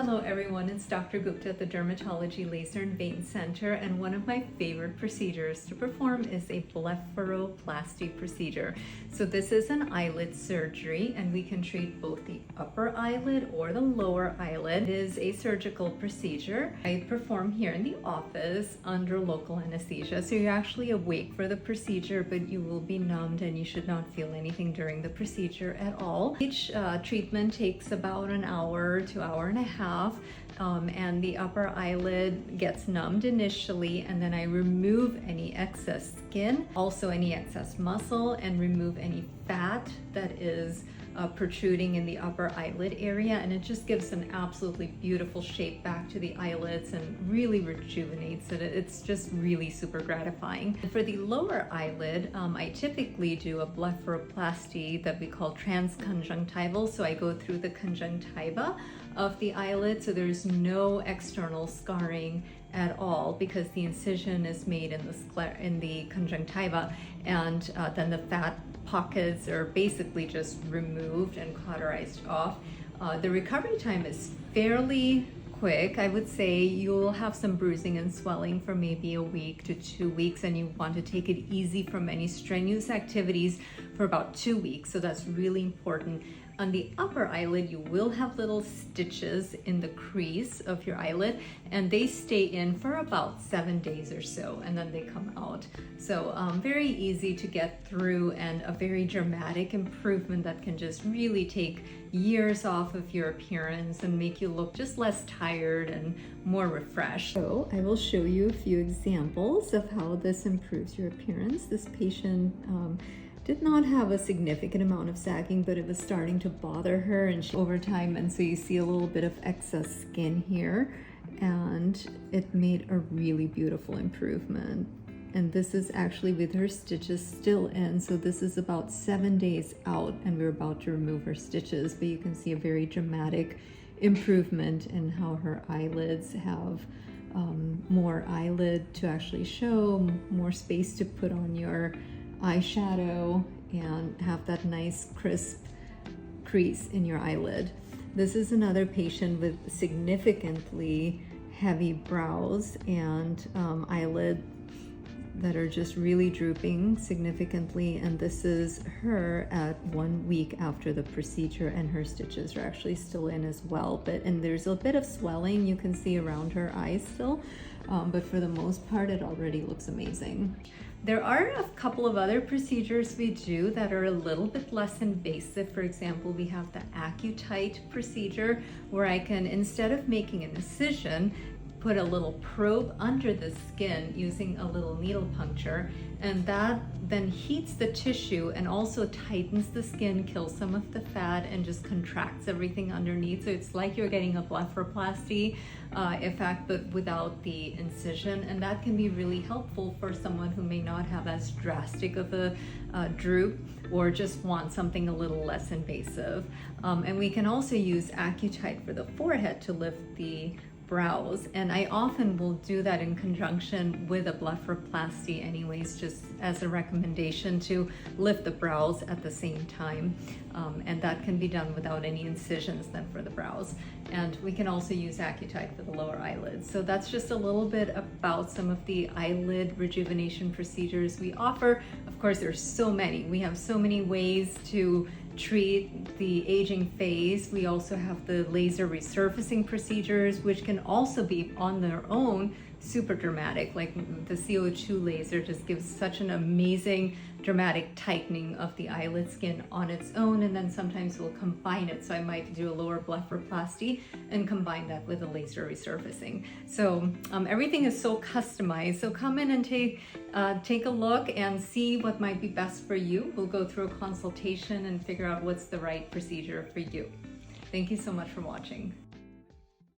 Hello everyone, it's Dr. Gupta at the Dermatology Laser and Vein Center, and one of my favorite procedures to perform is a blepharoplasty procedure. So this is an eyelid surgery and we can treat both the upper eyelid or the lower eyelid. It is a surgical procedure. I perform here in the office under local anesthesia. So you're actually awake for the procedure, but you will be numbed and you should not feel anything during the procedure at all. Each treatment takes about an hour to hour and a half, and the upper eyelid gets numbed initially, and then I remove any excess skin, also any excess muscle, and remove any fat that is protruding in the upper eyelid area, and it just gives an absolutely beautiful shape back to the eyelids and really rejuvenates it. It's just really super gratifying. For the lower eyelid, I typically do a blepharoplasty that we call transconjunctival. So I go through the conjunctiva of the eyelid, so there's no external scarring at all because the incision is made in the conjunctiva, and then the fat pockets are basically just removed and cauterized off. The recovery time is fairly quick. I would say you'll have some bruising and swelling for maybe a week to 2 weeks, and you want to take it easy from any strenuous activities for about 2 weeks. So that's really important. On the upper eyelid, you will have little stitches in the crease of your eyelid, and they stay in for about 7 days or so, and then they come out. So very easy to get through, and a very dramatic improvement that can just really take years off of your appearance and make you look just less tired and more refreshed. So I will show you a few examples of how this improves your appearance. This patient did not have a significant amount of sagging, but it was starting to bother her and over time, and so you see a little bit of excess skin here, and it made a really beautiful improvement. And this is actually with her stitches still in, so this is about 7 days out and we're about to remove her stitches, but you can see a very dramatic improvement in how her eyelids have more eyelid to actually show, more space to put on your eyeshadow, and have that nice crisp crease in your eyelid. This is another patient with significantly heavy brows and eyelid that are just really drooping significantly, and this is her at 1 week after the procedure, and her stitches are actually still in as well, and there's a bit of swelling you can see around her eyes still, but for the most part it already looks amazing. There are a couple of other procedures we do that are a little bit less invasive. For example, we have the AccuTite procedure, where I can, instead of making an incision, put a little probe under the skin using a little needle puncture, and that then heats the tissue and also tightens the skin, kills some of the fat, and just contracts everything underneath. So it's like you're getting a blepharoplasty effect, but without the incision, and that can be really helpful for someone who may not have as drastic of a droop or just want something a little less invasive. And we can also use AccuTite for the forehead to lift the brows, and I often will do that in conjunction with a blepharoplasty anyways, just as a recommendation to lift the brows at the same time, and that can be done without any incisions then for the brows. And we can also use AccuTite for the lower eyelids. So that's just a little bit about some of the eyelid rejuvenation procedures we offer. Of course, there's so many. We have so many ways to treat the aging phase. We also have the laser resurfacing procedures, which can also be on their own super dramatic. Like the CO2 laser just gives such an amazing dramatic tightening of the eyelid skin on its own, and then sometimes we'll combine it. So I might do a lower blepharoplasty and combine that with a laser resurfacing. So everything is so customized. So come in and take a look and see what might be best for you. We'll go through a consultation and figure out what's the right procedure for you. Thank you so much for watching.